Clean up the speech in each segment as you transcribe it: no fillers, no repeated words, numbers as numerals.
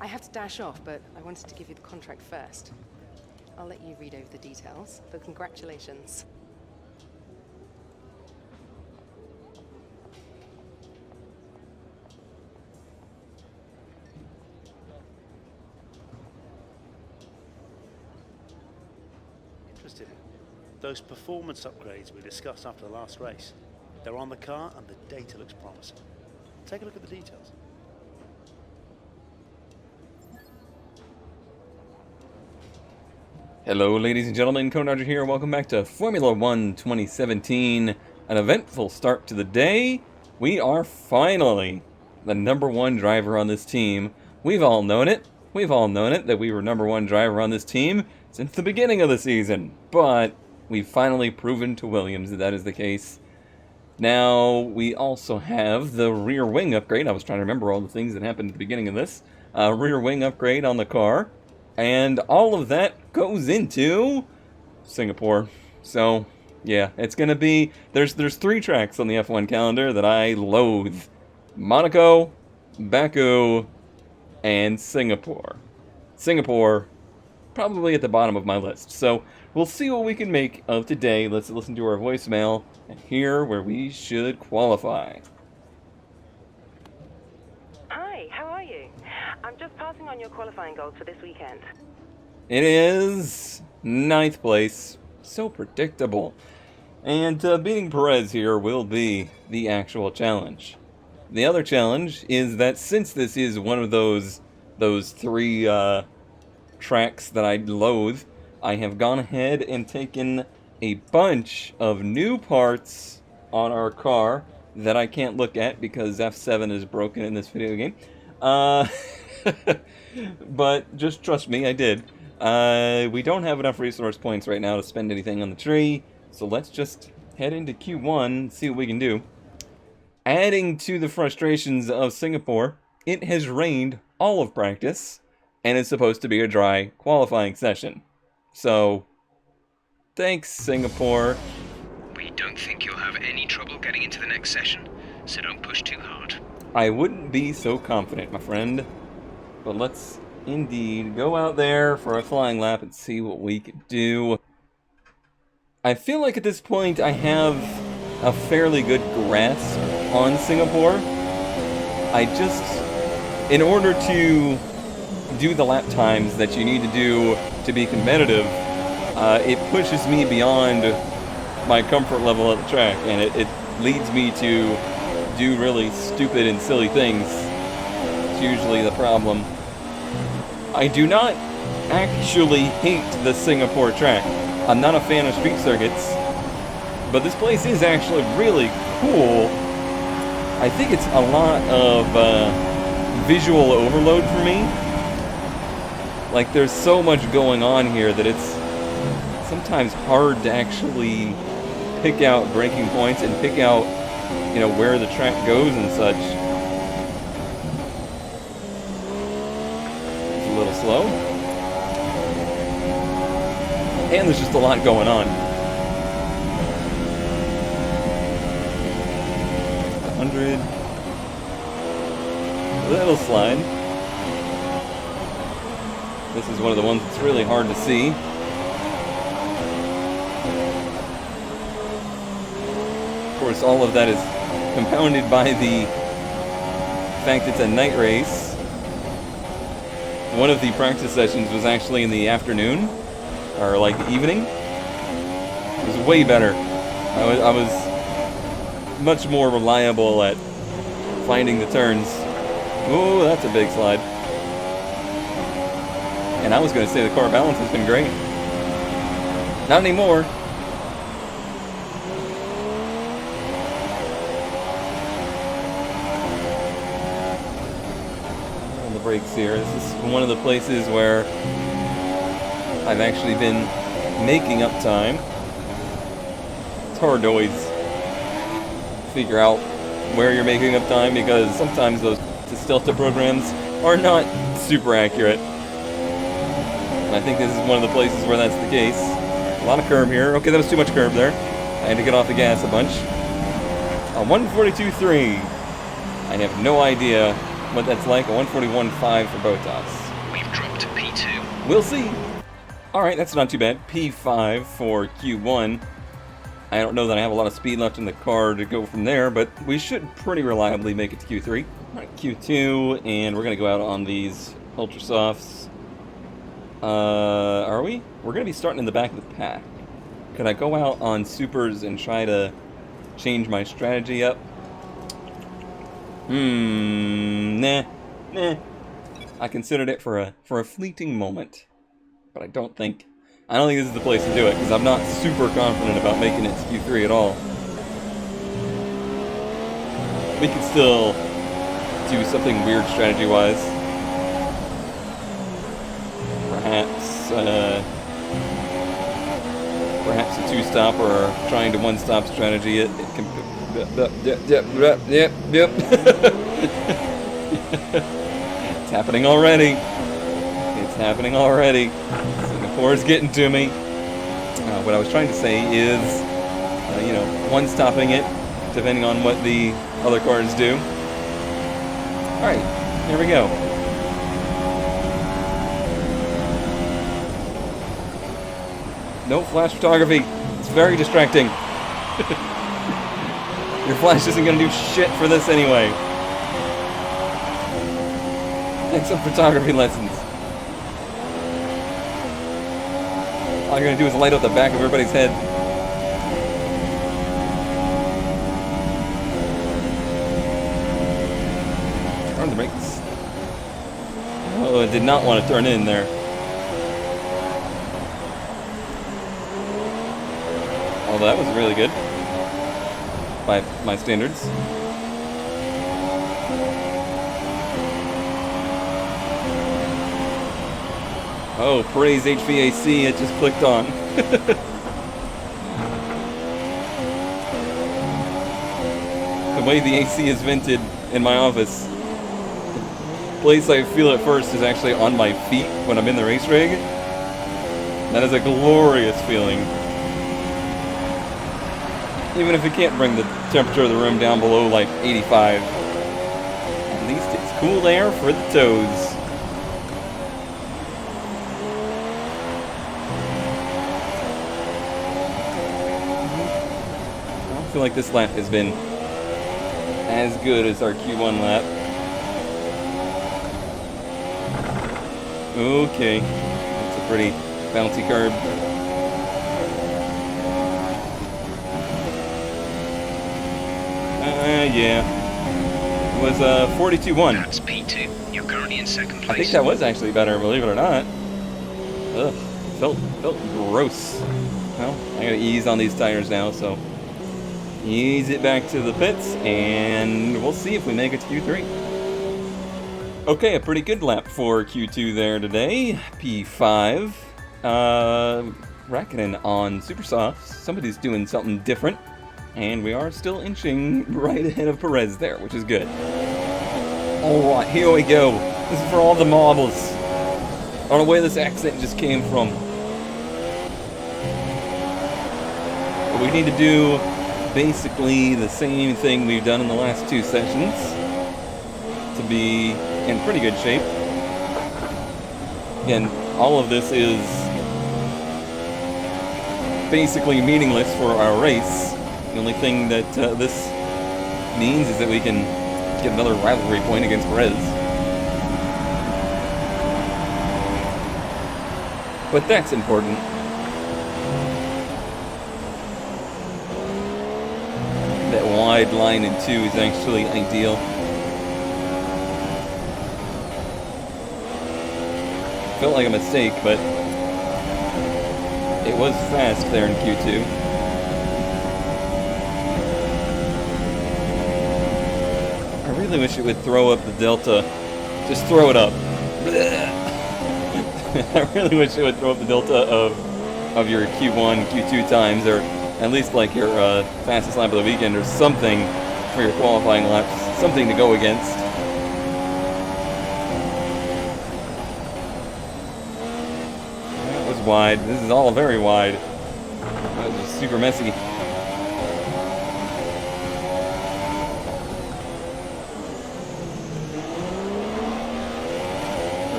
I have to dash off, but I wanted to give you the contract first. I'll let you read over the details, but congratulations. Interesting. Those performance upgrades we discussed after the last race, they're on the car and the data looks promising. Take a look at the details. Hello ladies and gentlemen, Cone Roger here. Welcome back to Formula 1 2017. An eventful start to the day. We are finally the #1 driver on this team. We've all known it. We've all known it that we were #1 driver on this team since the beginning of the season. But we've finally proven to Williams that that is the case. Now, we also have the rear wing upgrade. I was trying to remember all the things that happened at the beginning of this. Rear wing upgrade on the car. And all of that goes into Singapore. So, yeah, it's going to be... There's 3 tracks on the F1 calendar that I loathe. Monaco, Baku, and Singapore. Singapore, probably at the bottom of my list. So, we'll see what we can make of today. Let's listen to our voicemail and hear where we should qualify. Hi, how are you? I'm just passing on your qualifying goals for this weekend. It is 9th place. So predictable. And beating Perez here will be the actual challenge. The other challenge is that since this is one of those 3 tracks that I loathe, I have gone ahead and taken a bunch of new parts on our car that I can't look at because F7 is broken in this video game. But just trust me, I did. We don't have enough resource points right now to spend anything on the tree, so let's just head into Q1 and see what we can do. Adding to the frustrations of Singapore, it has rained all of practice, and it's supposed to be a dry qualifying session. So, thanks, Singapore. We don't think you'll have any trouble getting into the next session, so don't push too hard. I wouldn't be so confident, my friend. But let's indeed go out there for a flying lap and see what we can do. I feel like at this point I have a fairly good grasp on Singapore. In order to do the lap times that you need to do to be competitive, it pushes me beyond my comfort level at the track, and it leads me to do really stupid and silly things. It's usually the problem. I do not actually hate the Singapore track. I'm not a fan of street circuits, but this place is actually really cool. I think it's a lot of visual overload for me. Like, there's so much going on here that it's sometimes hard to actually pick out braking points and pick out, you know, where the track goes and such. It's a little slow. And there's just a lot going on. 100. Little slide. This is one of the ones that's really hard to see. Of course, all of that is compounded by the fact it's a night race. One of the practice sessions was actually in the afternoon, or like the evening. It was way better. I was much more reliable at finding the turns. Ooh, that's a big slide. And I was going to say the car balance has been great. Not anymore. On the brakes here. This is one of the places where I've actually been making up time. It's hard to always figure out where you're making up time because sometimes those Stelta programs are not super accurate. And I think this is one of the places where that's the case. A lot of curb here. Okay, that was too much curb there. I had to get off the gas a bunch. 142.3. I have no idea what that's like. A 141.5 for Botas. We've dropped to P2. We'll see. Alright, that's not too bad. P5 for Q1. I don't know that I have a lot of speed left in the car to go from there, but we should pretty reliably make it to Q3. Alright, Q2, and we're going to go out on these Ultra Softs. Are we? We're going to be starting in the back of the pack. Could I go out on Supers and try to change my strategy up? Nah. I considered it for a fleeting moment, but I don't think this is the place to do it, because I'm not super confident about making it to Q3 at all. We could still do something weird strategy-wise. Perhaps a two-stop or trying to one-stop strategy. It can. Yep. It's happening already. Singapore's getting to me. What I was trying to say is, one-stopping it, depending on what the other cars do. Alright, here we go. No flash photography. It's very distracting. Your flash isn't going to do shit for this anyway. Take some photography lessons. All you're going to do is light up the back of everybody's head. Turn the brakes. Oh, it did not want to turn in there. Oh, that was really good. By my standards. Oh, Prix HVAC, it just clicked on. The way the AC is vented in my office, the place I feel it first is actually on my feet when I'm in the race rig. That is a glorious feeling. Even if it can't bring the temperature of the room down below like 85. At least it's cool air for the toes. I don't feel like this lap has been as good as our Q1 lap. Okay. That's a pretty bouncy curb. Yeah. It was 42-1. That's P2. You're currently in second place. I think that was actually better, believe it or not. Ugh. Felt gross. Well, I gotta ease on these tires now, so ease it back to the pits, and we'll see if we make it to Q3. Okay, a pretty good lap for Q2 there today. P5. Raikkonen on Super Softs. Somebody's doing something different. And we are still inching right ahead of Perez there, which is good. Alright, here we go. This is for all the marbles. I don't know where this accent just came from. But we need to do basically the same thing we've done in the last two sessions to be in pretty good shape. Again, all of this is basically meaningless for our race. The only thing that this means is that we can get another rivalry point against Perez. But that's important. That wide line in 2 is actually ideal. Felt like a mistake, but it was fast there in Q2. I really wish it would throw up the delta. Just throw it up. I really wish it would throw up the delta of your Q1, Q2 times, or at least like your fastest lap of the weekend, or something for your qualifying laps. Something to go against. That was wide. This is all very wide. That was super messy.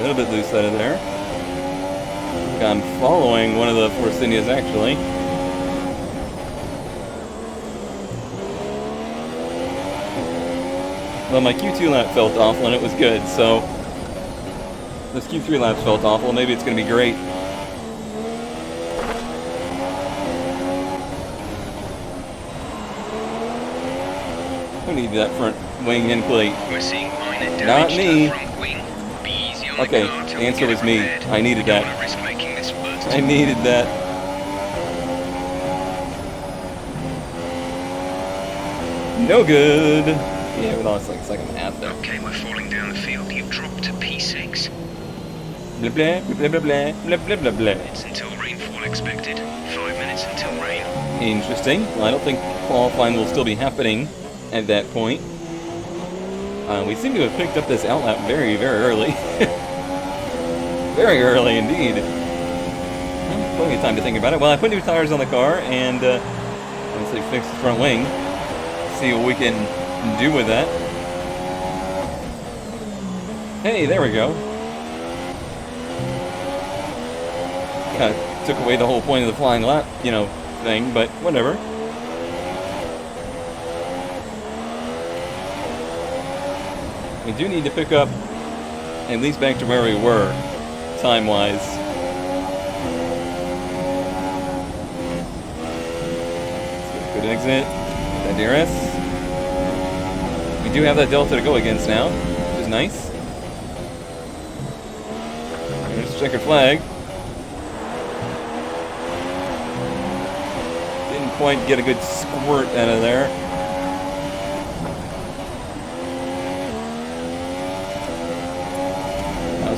A little bit loose out of there. I'm following one of the Force Indias, actually. Well, my Q2 lap felt awful and it was good, so this Q3 lap felt awful. Maybe it's going to be great. Who needs that front wing in plate? We're seeing minor damage Not to me. the front wing. Be easy on Okay, the car the till we answer get was it me. repaired. I needed We don't that. wanna risk making this first. I needed that. No good. Yeah, we lost like a second and a half there. Okay, we're falling down the field. You've dropped to P6. Blah blah blah blah blah blah blah blah blah. It's until rainfall expected. 5 minutes until rain. Interesting. Well, I don't think qualifying will still be happening at that point. We seem to have picked up this outlap very, very early. Very early indeed. Well, plenty of time to think about it. Well, I put new tires on the car and obviously fixed the front wing. See what we can do with that. Hey, there we go. Kind of took away the whole point of the flying lap, you know, thing, but whatever. We do need to pick up at least back to where we were, time-wise. Good exit. That DRS. We do have that Delta to go against now, which is nice. There's the checkered flag. Didn't quite get a good squirt out of there.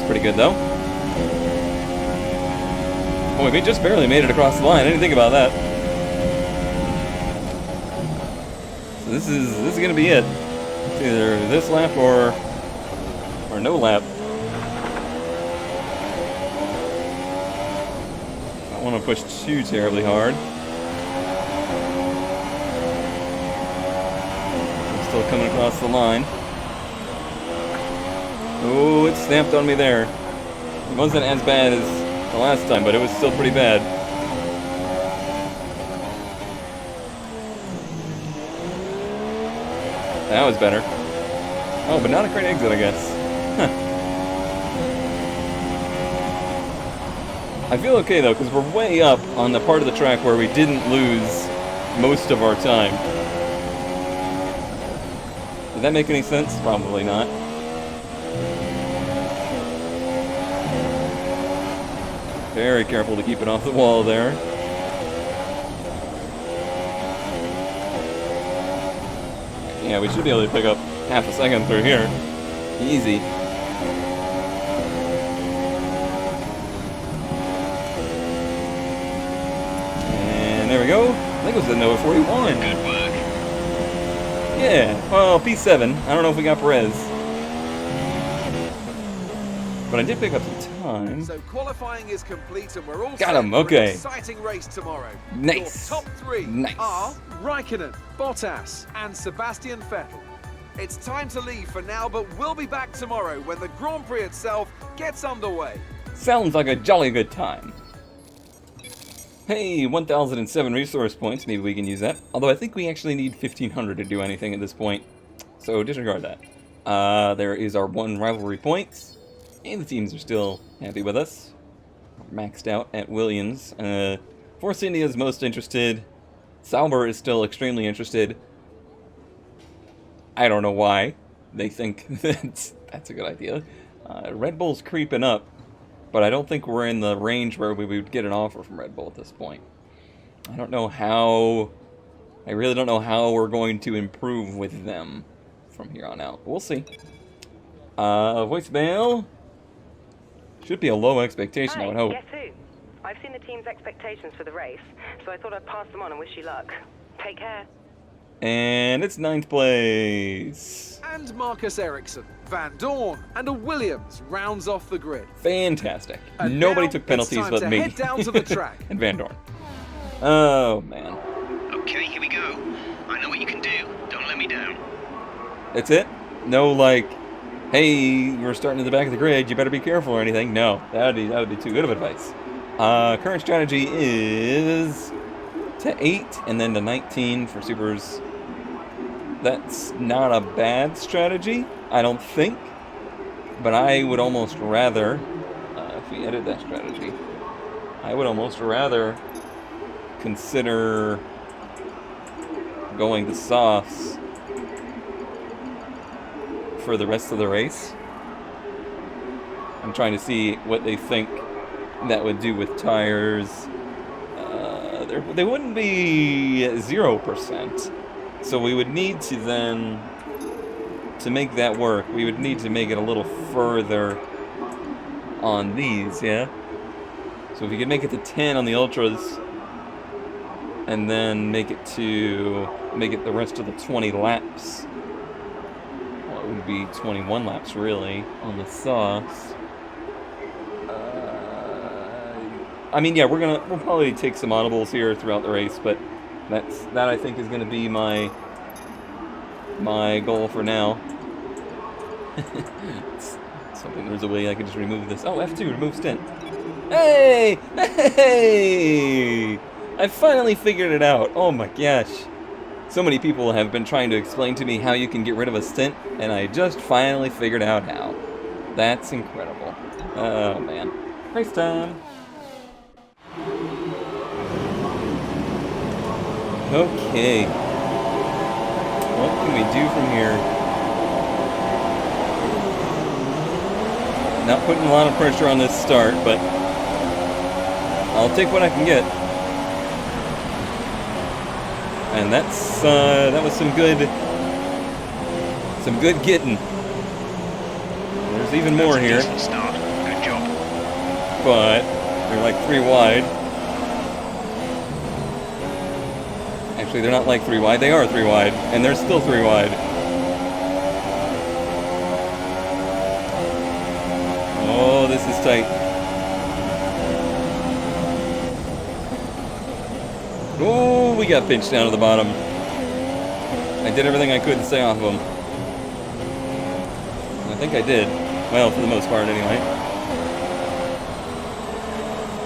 Pretty good though. Boy, we just barely made it across the line. I didn't think about that. So this is gonna be it. It's either this lap or no lap. I don't want to push too terribly hard. I'm still coming across the line. Oh, it snapped on me there. It wasn't as bad as the last time, but it was still pretty bad. That was better. Oh, but not a great exit, I guess. Huh. I feel okay, though, because we're way up on the part of the track where we didn't lose most of our time. Did that make any sense? Probably not. Very careful to keep it off the wall there. Yeah, we should be able to pick up half a second through here. Easy. And there we go. I think it was the Nova 41. Good work. Yeah, well, P7. I don't know if we got Perez. But I did pick up some time. So qualifying is complete and we're all Got set him, for an okay. exciting race tomorrow. Nice. Your top three Nice. are Raikkonen, Bottas and Sebastian Vettel. It's time to leave for now, but we'll be back tomorrow when the Grand Prix itself gets underway. Sounds like a jolly good time. Hey, 1,007 resource points. Maybe we can use that. Although I think we actually need 1,500 to do anything at this point. So disregard that. There is our 1 rivalry points. And the teams are still happy with us. We're maxed out at Williams. Force India is most interested. Sauber is still extremely interested. I don't know why they think that's a good idea. Red Bull's creeping up, but I don't think we're in the range where we would get an offer from Red Bull at this point. I don't know how... I really don't know how we're going to improve with them from here on out. We'll see. Voicemail. Should be a low expectation, I would hope. Guess who? I've seen the team's expectations for the race, so I thought I'd pass them on and wish you luck. Take care. And it's 9th place. And Marcus Ericsson, Van Dorn and a Williams rounds off the grid. Fantastic. And Nobody now took penalties it's time but to me. head down to the track. And Van Dorn. Oh, man. Okay, here we go. I know what you can do. Don't let me down. That's it? No, like, hey, we're starting at the back of the grid, you better be careful or anything. No, that would be too good of advice. Current strategy is to 8 and then to 19 for supers. That's not a bad strategy, I don't think. But I would almost rather, if we edit that strategy, I would almost rather consider going to softs for the rest of the race. I'm trying to see what they think that would do with tires. They wouldn't be 0%. So we would need to then, to make that work, we would need to make it a little further on these, yeah? So if you could make it to 10 on the Ultras, and then make it the rest of the 20 laps. Well, it would be 21 laps really on the softs. I mean, yeah, we'll probably take some audibles here throughout the race, but that I think is going to be my goal for now. Something, there's a way I could just remove this. Oh, F2 remove stint. Hey! Hey! I finally figured it out. Oh my gosh. So many people have been trying to explain to me how you can get rid of a stint, and I just finally figured out how. That's incredible. Oh man. Race time. Okay. What can we do from here? Not putting a lot of pressure on this start, but I'll take what I can get. And that was some good getting. There's even more here. Decent start. Good job. But they're like 3 wide. Actually, they're not like 3 wide. They are 3 wide, and they're still 3 wide. Oh, this is tight. Oh, we got pinched down to the bottom. I did everything I could to stay off of them. I think I did. Well, for the most part, anyway.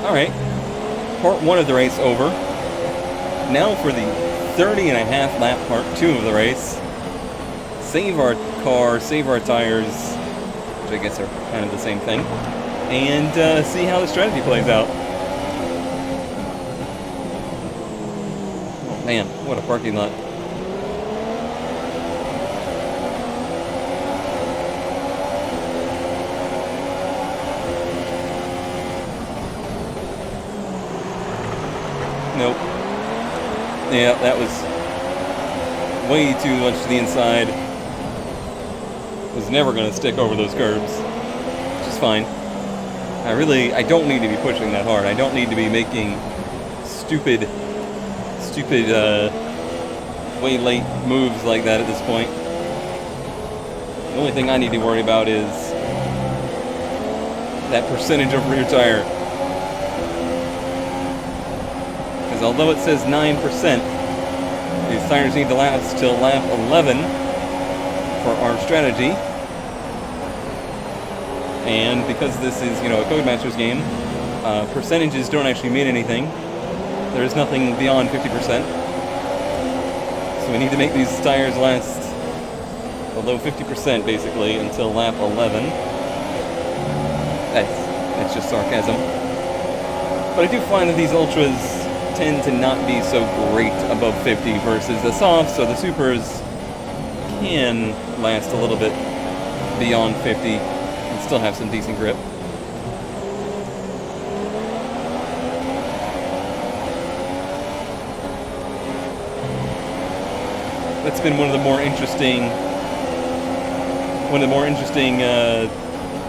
Alright. Part 1 of the race over. Now for the 30.5 lap part 2 of the race. Save our car, save our tires, which I guess are kind of the same thing, and see how the strategy plays out. Oh man, what a parking lot. Nope. Yeah, that was way too much to the inside. Was never going to stick over those curbs, which is fine. I don't need to be pushing that hard. I don't need to be making stupid, way late moves like that at this point. The only thing I need to worry about is that percentage of rear tire. Because although it says 9%, these tires need to last till lap 11 for our strategy. And because this is, a Codemasters game, percentages don't actually mean anything. There is nothing beyond 50%. So we need to make these tires last below 50% basically until lap 11. That's just sarcasm. But I do find that these Ultras tend to not be so great above 50 versus the softs, so the supers can last a little bit beyond 50 and still have some decent grip. That's been one of the more interesting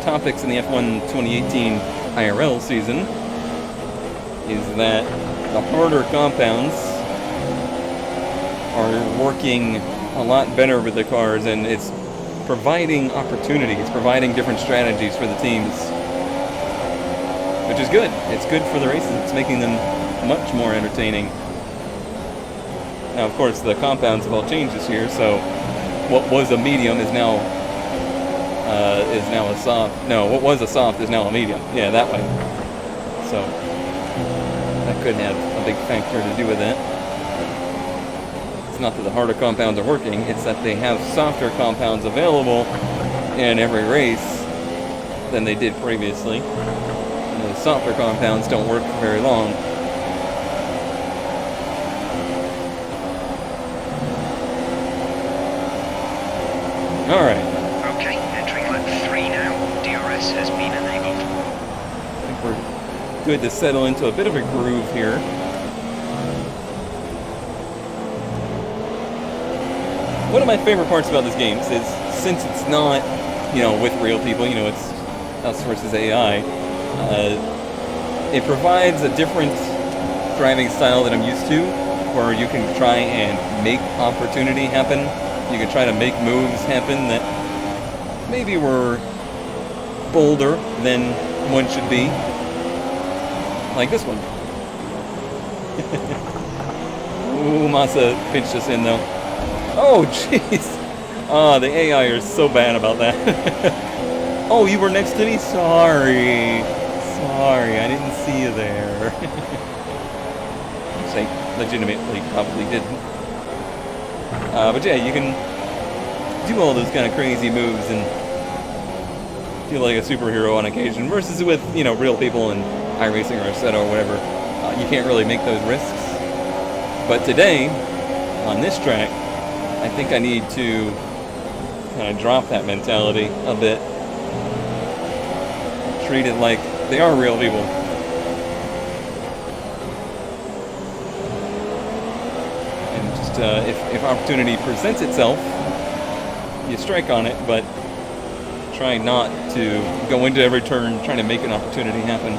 topics in the F1 2018 IRL season, is that the harder compounds are working a lot better with the cars, and it's providing opportunities, providing different strategies for the teams, which is good. It's good for the races. It's making them much more entertaining. Now, of course, the compounds have all changed this year, so what was a medium is now is now a soft. No, what was a soft is now a medium. Yeah, that way. So that could have a big factor to do with that. It's not that the harder compounds are working, it's that they have softer compounds available in every race than they did previously. And the softer compounds don't work for very long. Alright. Okay, entering lap 3 now. DRS has been enabled. I think we're good to settle into a bit of a groove here. One of my favorite parts about this game is since it's not, with real people, it's us versus AI, it provides a different driving style that I'm used to, where you can try and make opportunity happen. You can try to make moves happen that maybe were bolder than one should be. Like this one. Ooh, Massa pinched us in though. Oh, jeez. Oh, the AI are so bad about that. Oh, you were next to me? Sorry. Sorry, I didn't see you there. Say, legitimately probably didn't. But yeah, you can do all those kind of crazy moves and feel like a superhero on occasion, versus with, real people in iRacing or Assetto or whatever. You can't really make those risks. But today, on this track, I think I need to kind of drop that mentality a bit. Treat it like they are real people. And just, if opportunity presents itself, you strike on it, but try not to go into every turn trying to make an opportunity happen.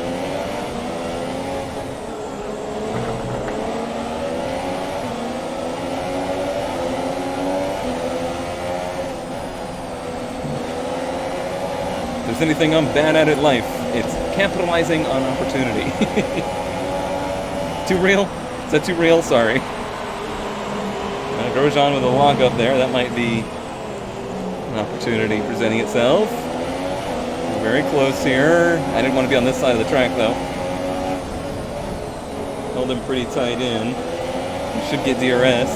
If there's anything I'm bad at in life, it's capitalizing on opportunity. Too real? Is that too real? Sorry. Grosjean with a lock up there. That might be an opportunity presenting itself. We're very close here. I didn't want to be on this side of the track though. Held him pretty tight in. We should get DRS.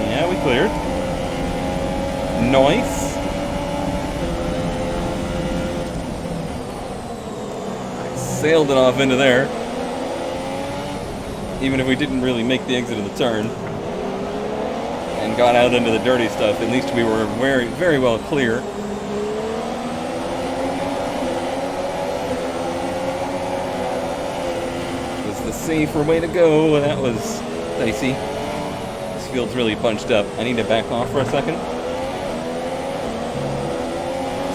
Yeah, we cleared. Nice. Sailed it off into there. Even if we didn't really make the exit of the turn and got out into the dirty stuff, at least we were very, very well clear. It was the safer way to go, and that was dicey. This field's really bunched up. I need to back off for a second.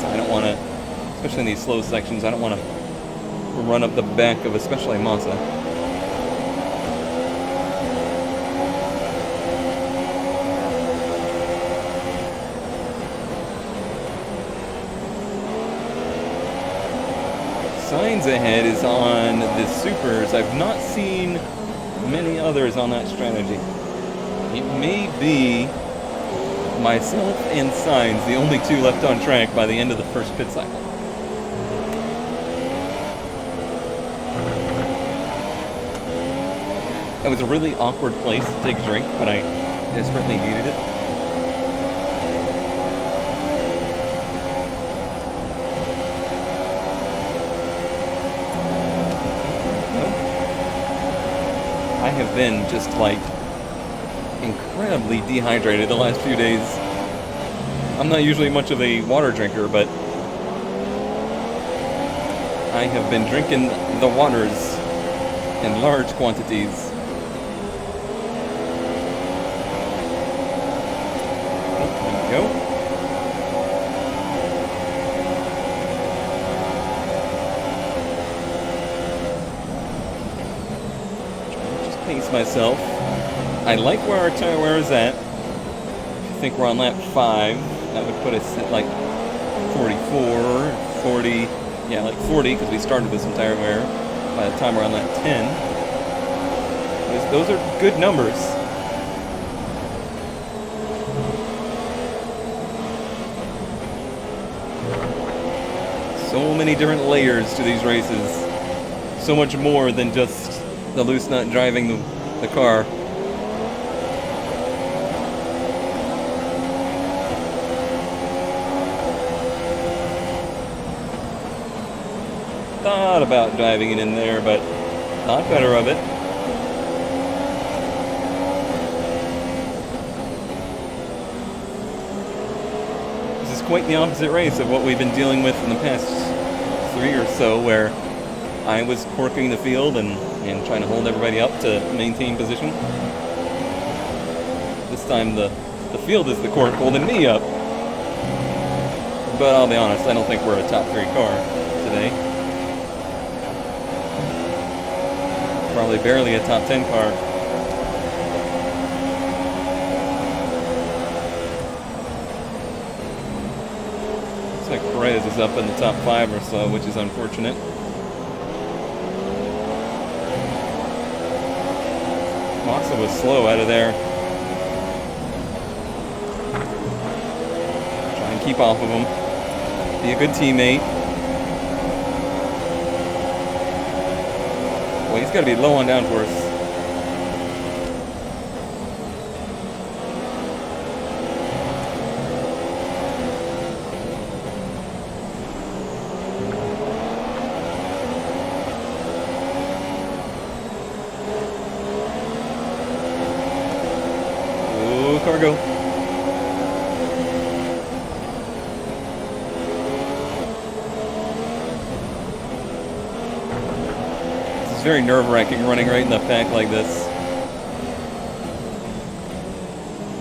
So I don't want to, especially in these slow sections, I don't want to run up the back of especially Massa. Signs ahead is on the supers. I've not seen many others on that strategy. It may be myself and Signs, the only two left on track by the end of the first pit cycle. It was a really awkward place to take a drink, but I desperately needed it. I have been just like incredibly dehydrated the last few days. I'm not usually much of a water drinker, but I have been drinking the waters in large quantities. Go. Just pace myself. I like where our tire wear is at. I think we're on lap 5. That would put us at like 44, 40. Yeah, like 40 because we started with some tire wear. By the time we're on lap 10. Those are good numbers. So many different layers to these races. So much more than just the loose nut driving the car. Thought about driving it in there, but thought better of it. This is quite the opposite race of what we've been dealing with in the past 3 or so, where I was corking the field and trying to hold everybody up to maintain position. This time the field is the cork holding me up. But I'll be honest, I don't think we're a top 3 car today. Probably barely a top 10 car. Looks like Perez is up in the top 5 or so, which is unfortunate. Massa was slow out of there. Try and keep off of him. Be a good teammate. Well, he's got to be low on downforce. Ooh, cargo. Very nerve-wracking running right in the pack like this.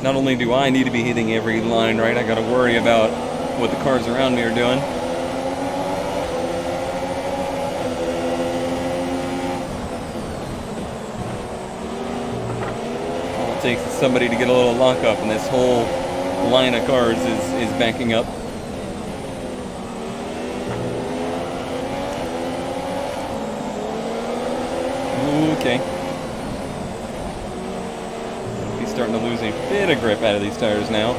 Not only do I need to be hitting every line right, I gotta worry about what the cars around me are doing. All it takes is somebody to get a little lockup and this whole line of cars is backing up. Okay. He's starting to lose a bit of grip out of these tires now.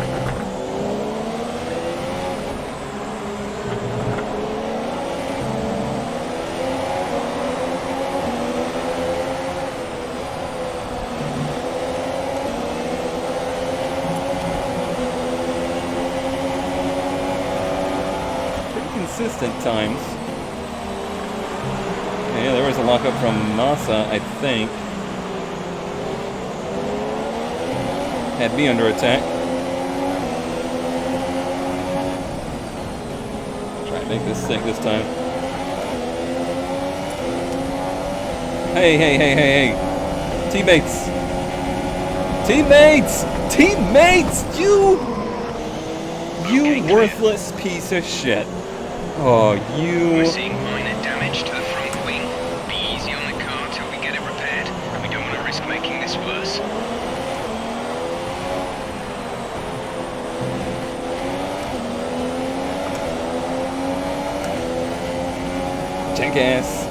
Pretty consistent times. Yeah, there was a lockup from Massa, I think. Had me under attack. Try and make this stick this time. Hey, hey, hey, hey, hey. Teammates! Teammates! Teammates! You worthless piece of shit. Oh, you... We're seeing minor damage to the front wing. Be easy on the car till we get it repaired. We don't want to risk making this worse. Jackass.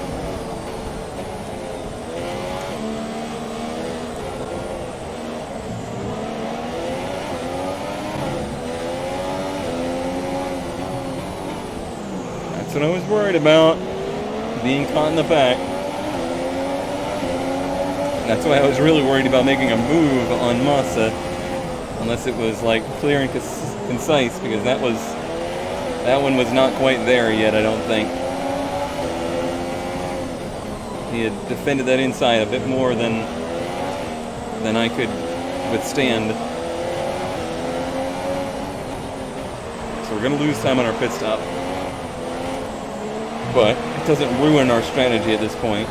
That's what I was worried about, being caught in the pack. That's why I was really worried about making a move on Massa, unless it was like clear and concise, because that one was not quite there yet, I don't think. He had defended that inside a bit more than I could withstand. So we're gonna lose time on our pit stop. But it doesn't ruin our strategy at this point.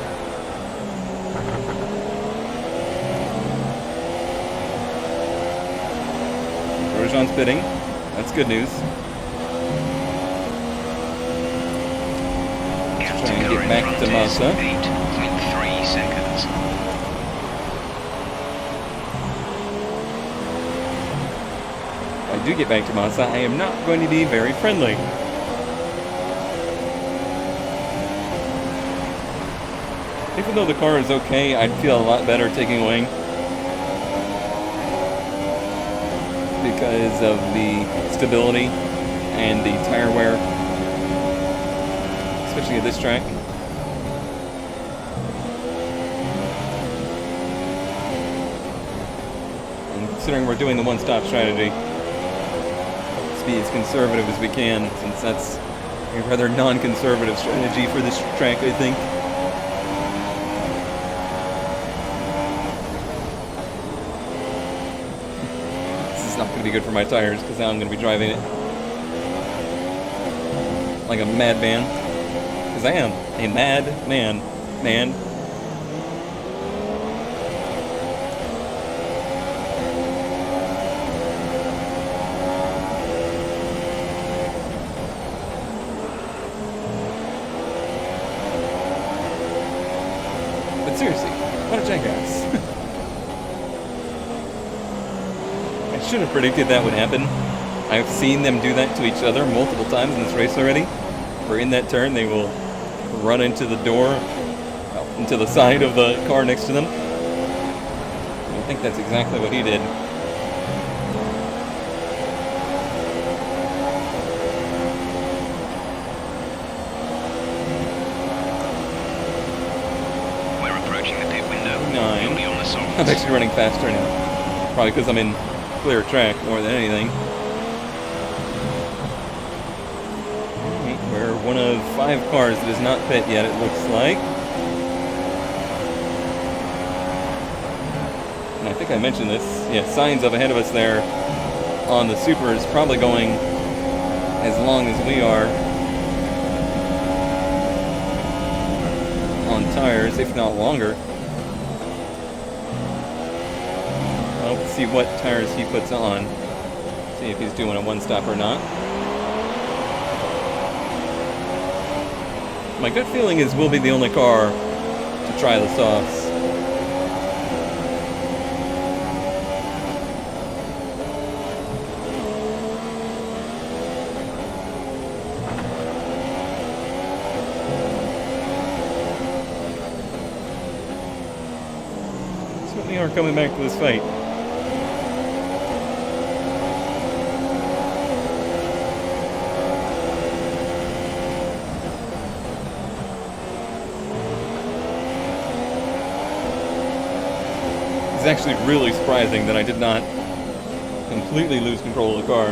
Grosjean's pitting. That's good news. Let's try and get back to Massa. 8.3 seconds. If I do get back to Massa, I am not going to be very friendly. Even though the car is okay, I'd feel a lot better taking wing. Because of the stability and the tire wear. especially at this track. And considering we're doing the one-stop strategy, let's be as conservative as we can, since that's a rather non-conservative strategy for this track, I think. This is not going to be good for my tires, because now I'm going to be driving it like a madman. Because I am a mad man. But seriously, what a jackass. I should have predicted that would happen. I've seen them do that to each other multiple times in this race already. Where in that turn they will run into the door, well, into the side of the car next to them. And I think that's exactly what he did. We're approaching the pit window. 9. You'll be on the softs. I'm actually running faster now. Probably because I'm in clear track more than anything. We're one of 5 cars that is not pit yet, it looks like. And I think I mentioned this. Yeah, signs up ahead of us there on the Super is probably going as long as we are on tires, if not longer. Well, let's see what tires he puts on. See if he's doing a one-stop or not. My gut feeling is we'll be the only car to try the softs. Certainly are coming back to this fight. It's actually really surprising that I did not completely lose control of the car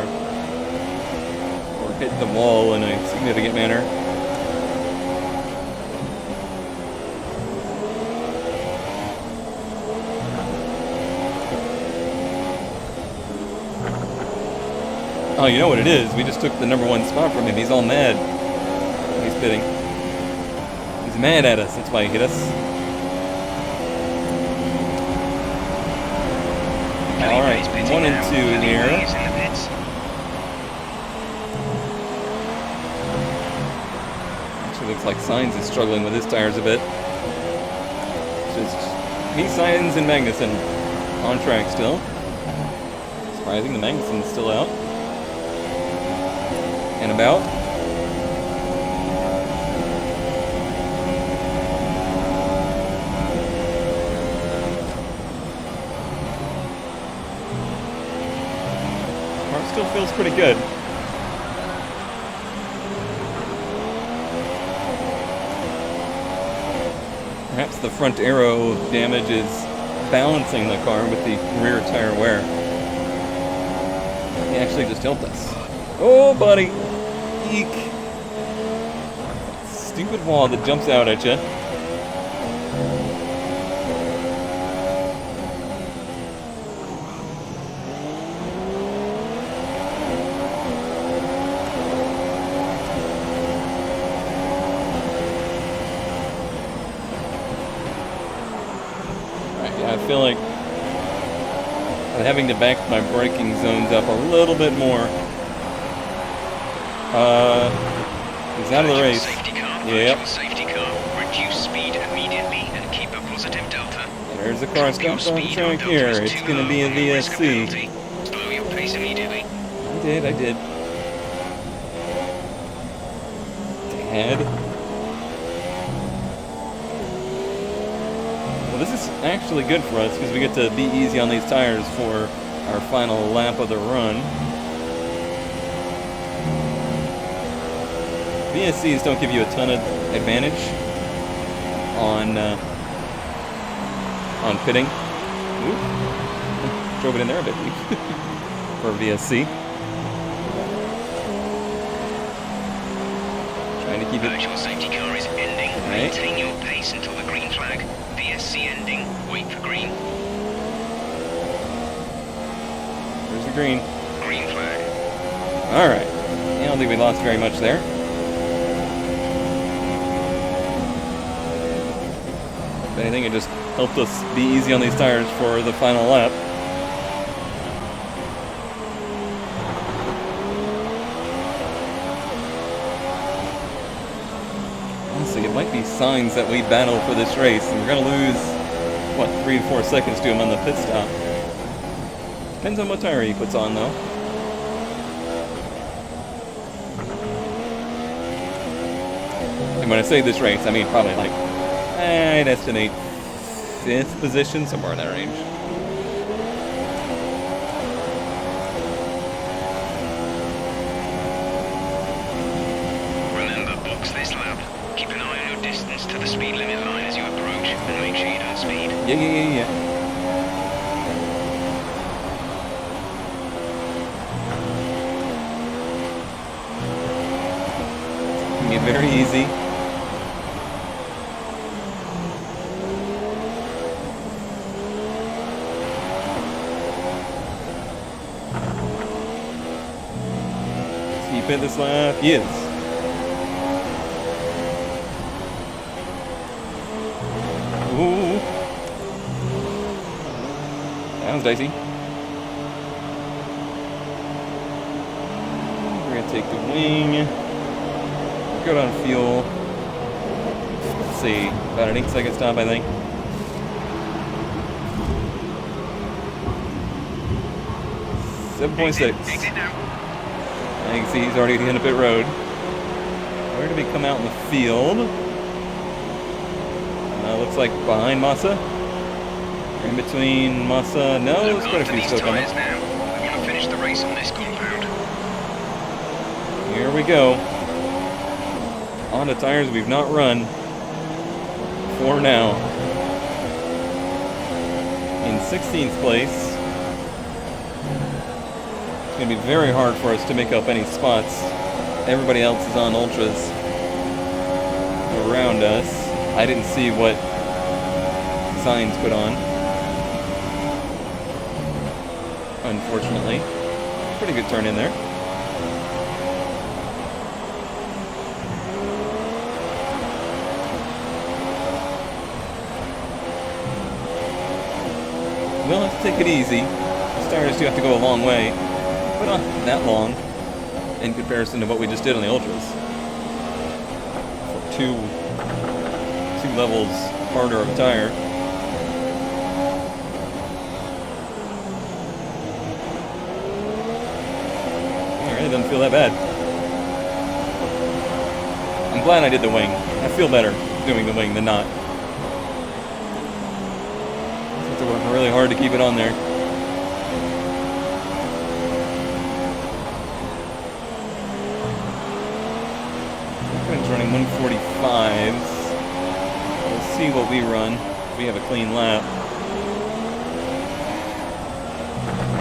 or hit the wall in a significant manner. Oh, you know what it is? We just took the #1 spot from him. He's all mad. He's pitting. He's mad at us. That's why he hit us. Alright, 1 and 2 in here. Actually looks like Sainz is struggling with his tires a bit. Just me, Sainz, and Magnussen on track still. Surprising, the Magnussen's still out. And about. Still feels pretty good. Perhaps the front aero damage is balancing the car with the rear tire wear. He actually just helped us. Oh, buddy! Eek! Stupid wall that jumps out at you. I feel like I'm having to back my braking zones up a little bit more. He's out of the race. Yep. Safety car. Reduce speed immediately and keep a positive delta. There's the car stopped on the track here. It's going to be a VSC. Slow your pace immediately. I did. Dad. Well, this is actually good for us because we get to be easy on these tires for our final lap of the run. VSCs don't give you a ton of advantage on pitting. Ooh. Drove it in there a bit deep for VSC. Trying to keep it. Virtual safety car is ending. Right. Maintain your pace until the green flag. VSC ending. Wait for green. There's the green. Green flag. All right. I don't think we lost very much there. If anything, it just helped us be easy on these tires for the final lap. Honestly, it might be signs that we battle for this race, and we're going to lose, what, 3 to 4 seconds to him on the pit stop. Depends on what tire he puts on, though. And when I say this race, I mean probably like, I'd estimate 5th position, somewhere in that range. Remember, box this lap. Keep an eye on your distance to the speed limit line as you approach, and make sure you don't speed. Yeah. It's gonna be very easy. Keep it this lap. Yes. Ooh. That was dicey. We're gonna take the wing. Good on fuel. Let's see. About an 8-second stop, I think. Exit 7.6. now. You can see he's already at the end of pit road. Where did we come out in the field? Looks like behind Massa. In between Massa. No, there's quite a few still coming. Now. We want to finish the race on this compound. Here we go. On to tires we've not run for now. In 16th place. It's going to be very hard for us to make up any spots. Everybody else is on ultras around us. I didn't see what signs put on, unfortunately. Pretty good turn in there. We'll have to take it easy. The tires do have to go a long way, but not that long in comparison to what we just did on the ultras. For two levels harder of a tire. It really doesn't feel that bad. I'm glad I did the wing. I feel better doing the wing than not. It's working really hard to keep it on there. It's running 145s. See what we run. We have a clean lap.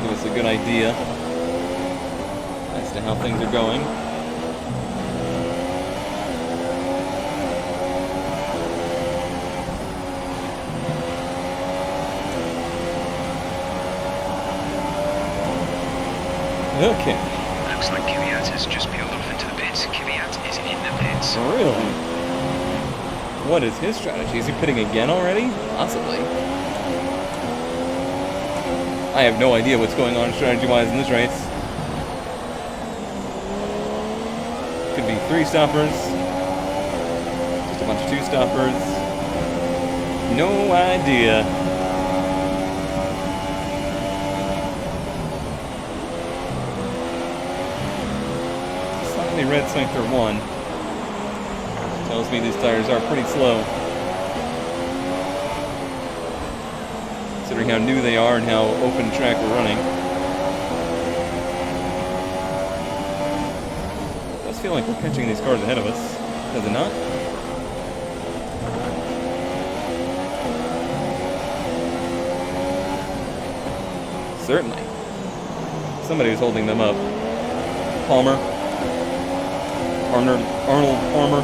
Give us a good idea as to how things are going. Okay. Looks like Kvyat has just peeled off into the pits. Kvyat is in the pits. Really? What is his strategy? Is he pitting again already? Possibly. I have no idea what's going on strategy-wise in this race. Could be 3 stoppers. Just a bunch of 2 stoppers. No idea. Slightly red sector 1. Tells me these tires are pretty slow. Considering how new they are and how open track we're running. It does feel like we're catching these cars ahead of us. Does it not? certainly. Somebody was holding them up. Palmer. Arnold Palmer.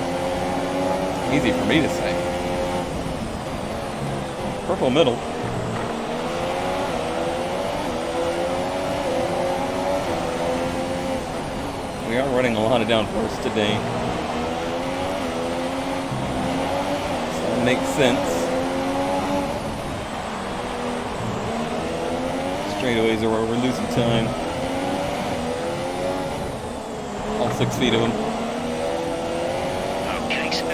Easy for me to say. Purple middle. We are running a lot of downforce today. So that makes sense. Straightaways are where we're losing time. All 6 feet of them. Okay, so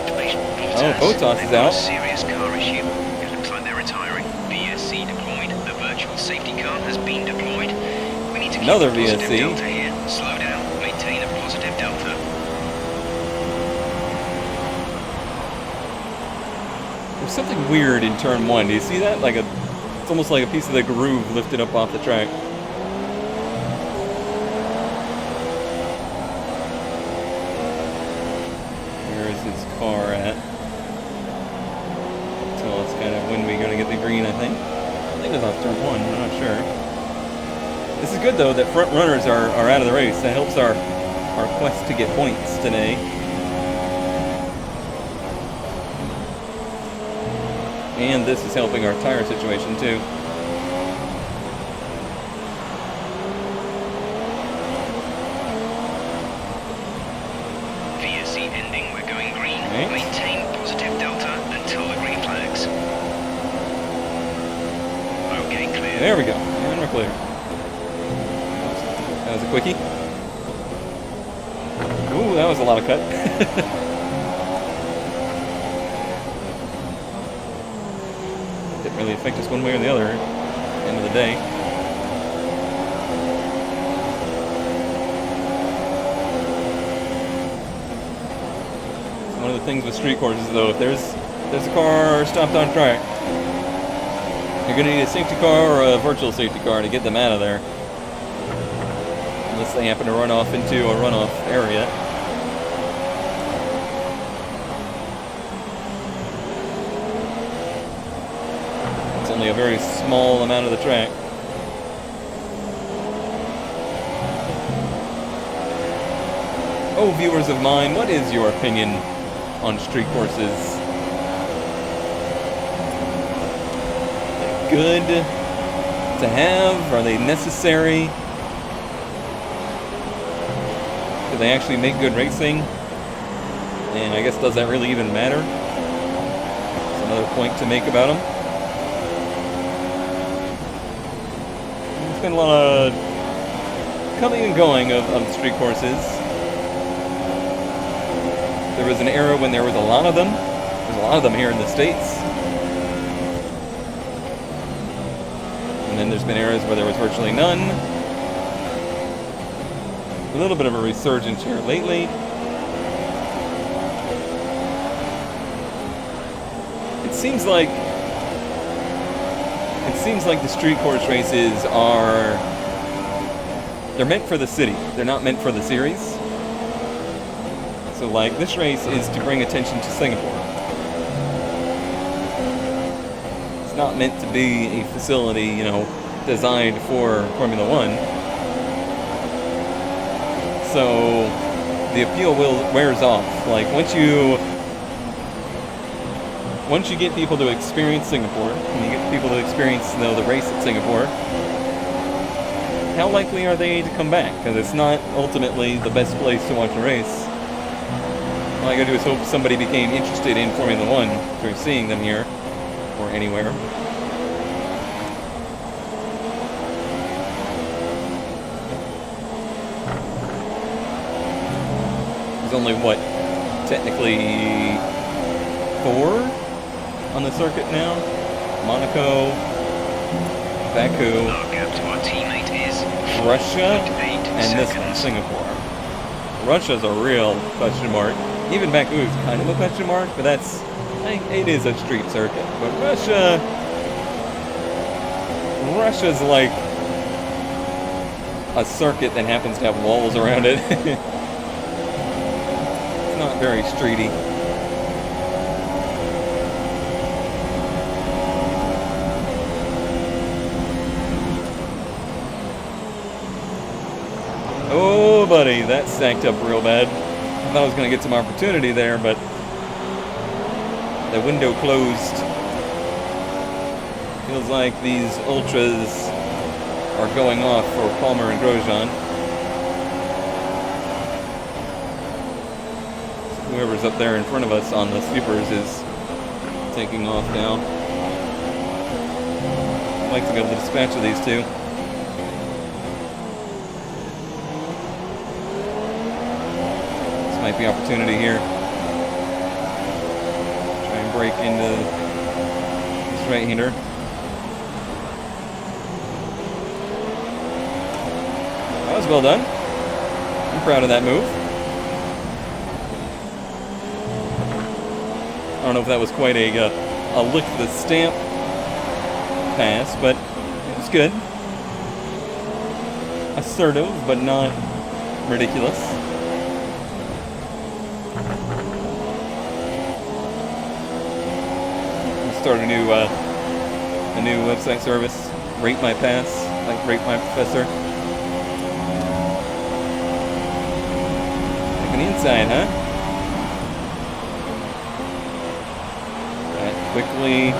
Oh, Botas is out. Serious car issue. It looks like they're retiring. VSC deployed. The virtual safety car has been deployed. We need to keep Another a positive VSC. delta here. Slow down. Maintain a positive delta. There's something weird in turn 1. Do you see that? It's almost like a piece of the groove lifted up off the track. Where is his car at? Tell us kind of when we're going to get the green, I think. I think it's off turn 1, I'm not sure. This is good though that front runners are out of the race. That helps our quest to get points today. And this is helping our tire situation too. VSC ending, we're going green. Right. Maintain positive delta until the green flags. Okay, clear. There we go. And we're clear. That was a quickie. Ooh, that was a lot of cut. Didn't really affect us one way or the other at the end of the day. One of the things with street courses, though, if there's a car stopped on track, you're going to need a safety car or a virtual safety car to get them out of there. Unless they happen to run off into a runoff area. It's only a very small amount of the track. Oh, viewers of mine, what is your opinion on street courses? Are they good to have? Are they necessary? Do they actually make good racing? And I guess, does that really even matter? That's another point to make about them. There's been a lot of coming and going of street courses. There was an era when there was a lot of them. There's a lot of them here in the States. And then there's been eras where there was virtually none. A little bit of a resurgence here lately. It seems like the street course races they're meant for the city. They're not meant for the series. So like this race is to bring attention to Singapore. It's not meant to be a facility, designed for Formula One. So the appeal wears off. Like once you get people to experience Singapore, and you get people to experience the race at Singapore, how likely are they to come back? Because it's not ultimately the best place to watch a race. All I gotta do is hope somebody became interested in Formula One through seeing them here or anywhere. There's only technically 4 on the circuit now. Monaco, Baku, Our gap to our teammate is Russia, 4.8 and this one, seconds. Singapore. Russia's a real question mark. Even Baku is kind of a question mark, but it is a street circuit. But Russia's like a circuit that happens to have walls around it. It's not very streety. buddy, that stacked up real bad. I thought I was going to get some opportunity there, but the window closed. Feels like these ultras are going off for Palmer and Grosjean. Whoever's up there in front of us on the sweepers is taking off now. I'd like to go to the dispatch of these two. This might be opportunity here. Try and break into this right-hander. That was well done. I'm proud of that move. I don't know if that was quite a lick the stamp pass, but it was good. Assertive, but not ridiculous. We'll start a new website service. Rate my pass, like Rate My Professor. Like an inside, huh? Quickly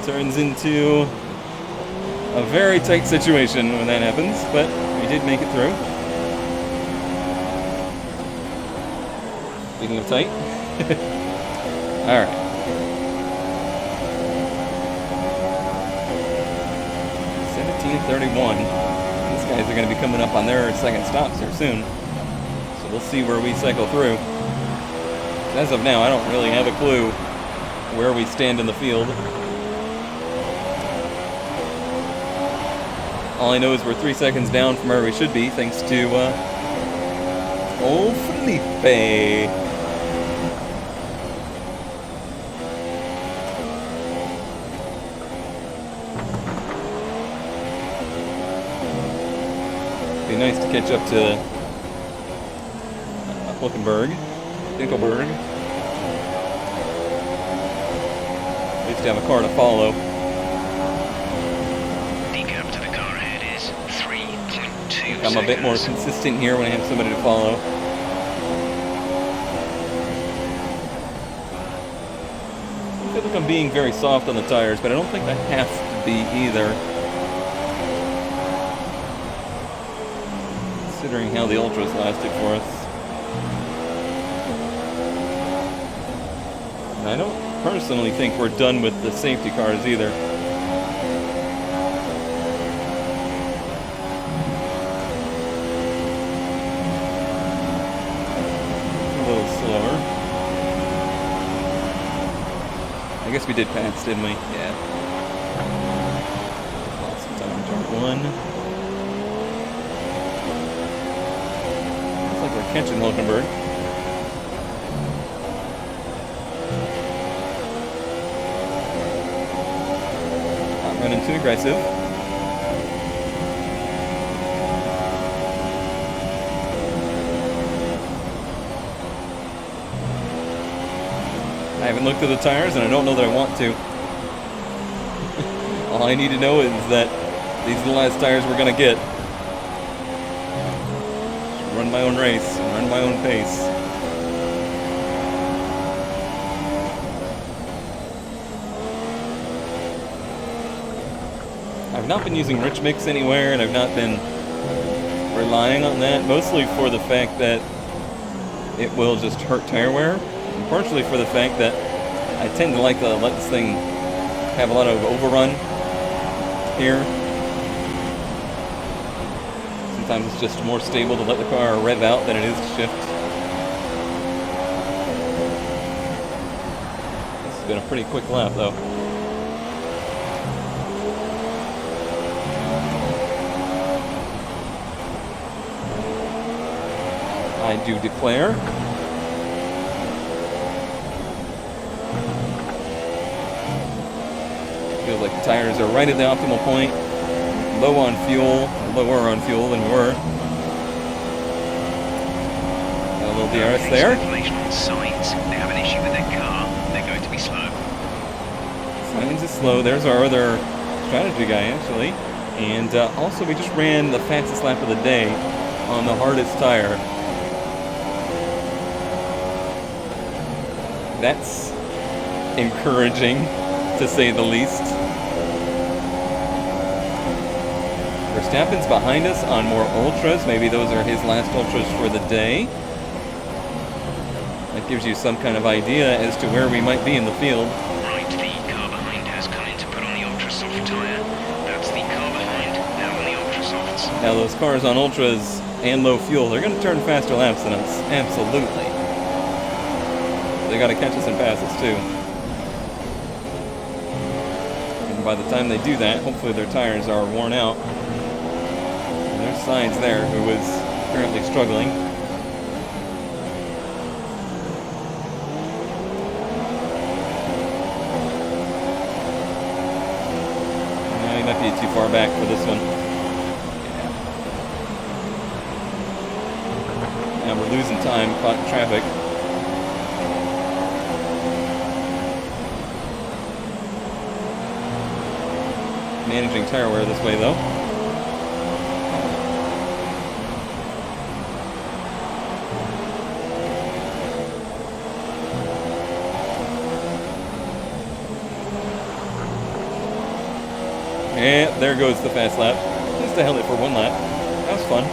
turns into a very tight situation when that happens, but we did make it through. Speaking of tight. Alright. .17:31. These guys are going to be coming up on their second stops here soon. So we'll see where we cycle through. As of now, I don't really have a clue where we stand in the field. All I know is we're 3 seconds down from where we should be, thanks to old Felipe. Be nice to catch up to Dinkelberg. At least have a car to follow. Decap to the car ahead is 3.2 I'm a bit more consistent here when I have somebody to follow. I feel like I'm being very soft on the tires, but I don't think I have to be either. Considering how the Ultras lasted for us. And I don't personally think we're done with the safety cars either. A little slower. I guess we did pass, didn't we? Yeah. Lost some time in turn one. Looks like we're catching Hulkenberg. Running too aggressive. I haven't looked at the tires and I don't know that I want to. All I need to know is that these are the last tires we're going to get. Just run my own race and run my own pace. I've not been using Rich Mix anywhere, and I've not been relying on that, mostly for the fact that it will just hurt tire wear, and partially for the fact that I tend to like to let this thing have a lot of overrun here. Sometimes it's just more stable to let the car rev out than it is to shift. This has been a pretty quick lap, though. I do declare. Feels like the tires are right at the optimal point. Low on fuel, or lower on fuel than we were. Got a little DRS there. Information on Sainz. They have an issue with their car. They're going to be slow. Sainz is slow. There's our other strategy guy, actually. And also, we just ran the fastest lap of the day. on the hardest tire. That's encouraging, to say the least. Verstappen's behind us on more ultras. Maybe those are his last ultras for the day. That gives you some kind of idea as to where we might be in the field. Right, the car behind has come in to put on the ultra soft tyre. That's the car behind, now on the ultra softs. Now those cars on ultras and low fuel, they're going to turn faster laps than us. Absolutely. They got to catch us in passes too. And by the time they do that, hopefully their tires are worn out. And there's Sainz there, who is currently struggling. He might be too far back for this one. Yeah. Now we're losing time, caught in traffic. Managing tire wear this way, though. And there goes the fast lap. Just to held it for one lap. That was fun.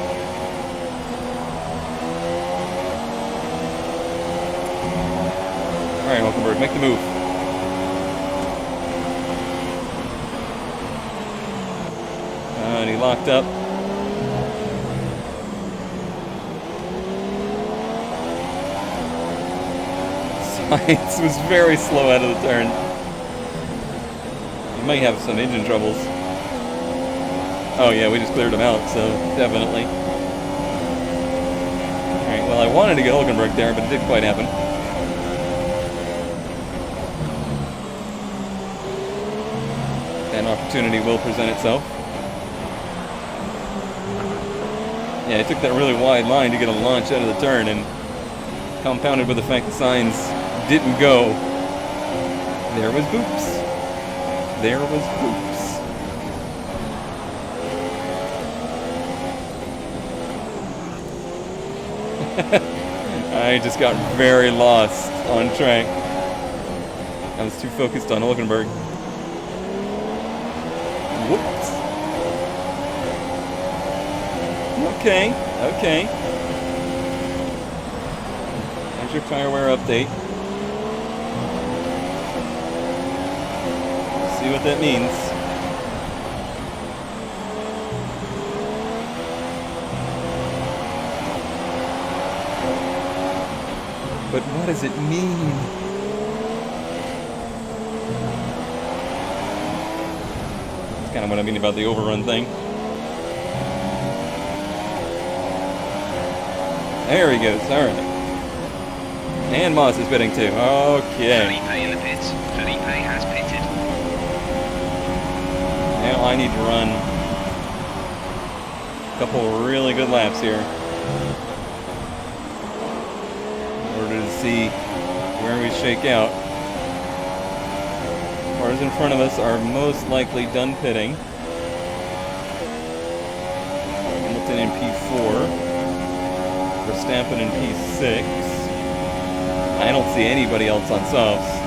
All right, Hulkenberg, make the move. And he locked up. Sainz was very slow out of the turn. He might have some engine troubles. Oh yeah, we just cleared him out, so definitely. Alright, well I wanted to get Hulkenberg there, but it didn't quite happen. An opportunity will present itself. Yeah, he took that really wide line to get a launch out of the turn, and compounded with the fact that Sainz didn't go. There was Boops. There was Boops. I just got very lost on track. I was too focused on Hulkenberg. Whoops. Okay, okay. There's your tire wear update. See what that means. But what does it mean? That's kind of what I mean about the overrun thing. There he goes, alright. And Moss is pitting too. Okay. Felipe in the pits. Felipe has pitted. Now I need to run a couple really good laps here in order to see where we shake out. Cars in front of us are most likely done pitting. Hamilton in P4. Verstappen in P6. I don't see anybody else on softs.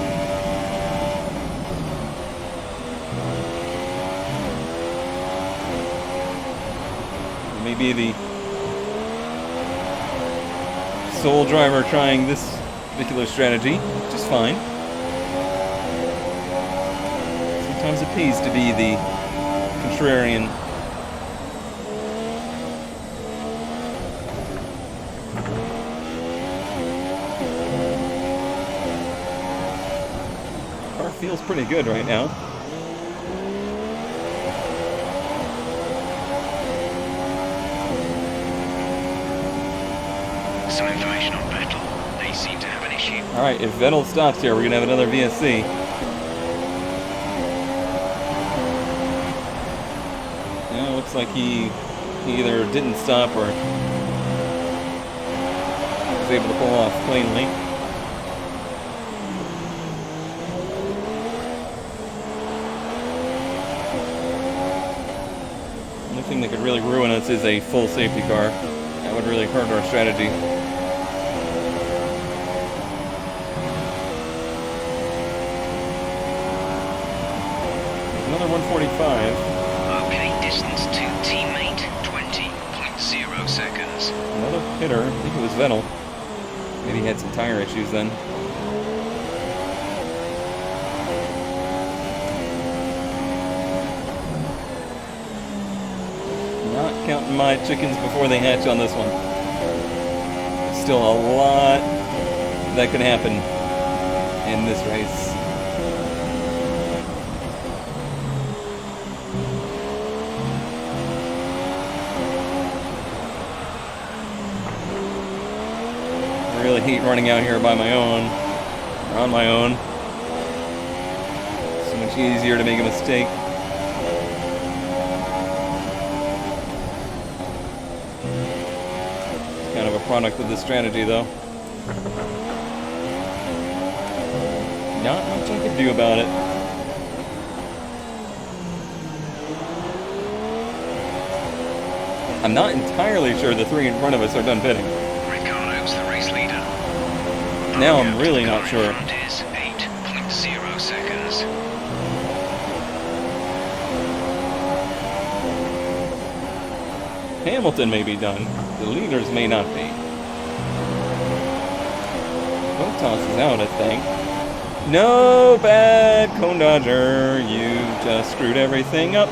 Maybe the sole driver trying this particular strategy, which is fine. Sometimes it pays to be the contrarian. Feels pretty good right now. Some information on Vettel. They seem to have an issue. Alright, if Vettel stops here, we're going to have another VSC. Yeah, it looks like he either didn't stop or was able to pull off cleanly. Thing that could really ruin us is a full safety car. That would really hurt our strategy. Another 145. Okay, distance to teammate, 20.0 seconds. Another hitter. I think it was Vettel. Maybe he had some tire issues then. Not counting my chickens before they hatch on this one. Still a lot that could happen in this race. I really hate running out here by my own, or on my own. So much easier to make a mistake. Kind of a product of this strategy, though. Not much I could do about it. I'm not entirely sure the three in front of us are done pitting. Ricardo's the race leader. Now I'm really not sure. Front is 8.0 seconds. Hamilton may be done. The leaders may not be. Bottas is out, I think. No, bad cone dodger. You just screwed everything up.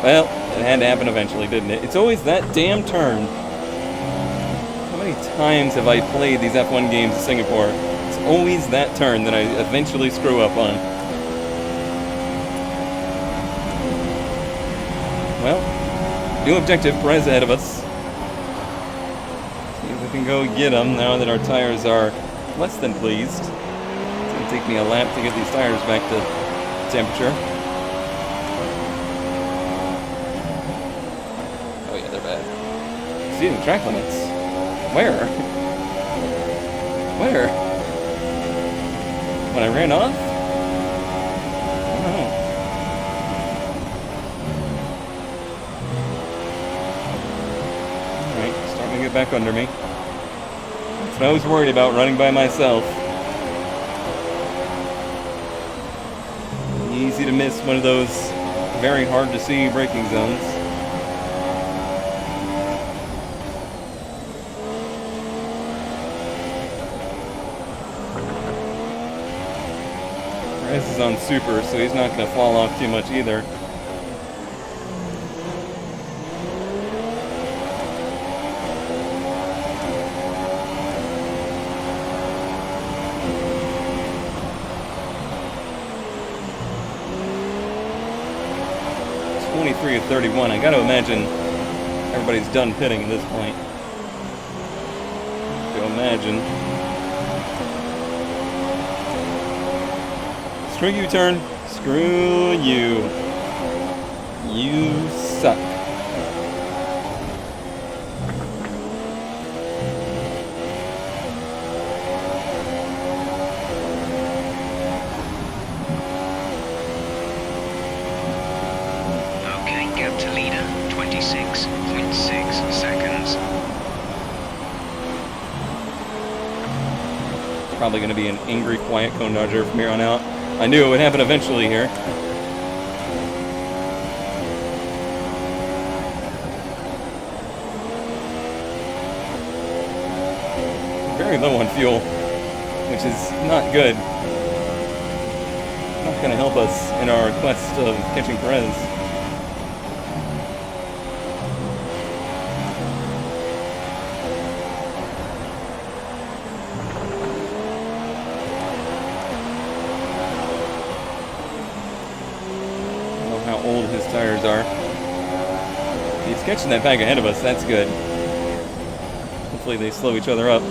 Well, it had to happen eventually, didn't it? It's always that damn turn. How many times have I played these F1 games in Singapore? It's always that turn that I eventually screw up on. Well, new objective, Prix ahead of us. See if we can go get him now that our tires are less than pleased. It's going to take me a lap to get these tires back to temperature. Oh yeah, they're bad. Exceeding track limits. Where? Where? When I ran off? I don't know. Alright, starting to get back under me. That's what I was worried about, running by myself. Easy to miss one of those very hard to see braking zones. This is on super, so he's not going to fall off too much either. It's 23 of 31. I got to imagine everybody's done pitting at this point. To imagine. Screw you, turn. Screw you. You suck. Okay, gap to leader, 26.6 seconds. Probably going to be an angry, quiet cone dodger from here on out. I knew it would happen eventually here. Very low on fuel, which is not good. Not going to help us in our quest of catching Perez. How old his tires are. He's catching that back ahead of us, that's good. Hopefully they slow each other up.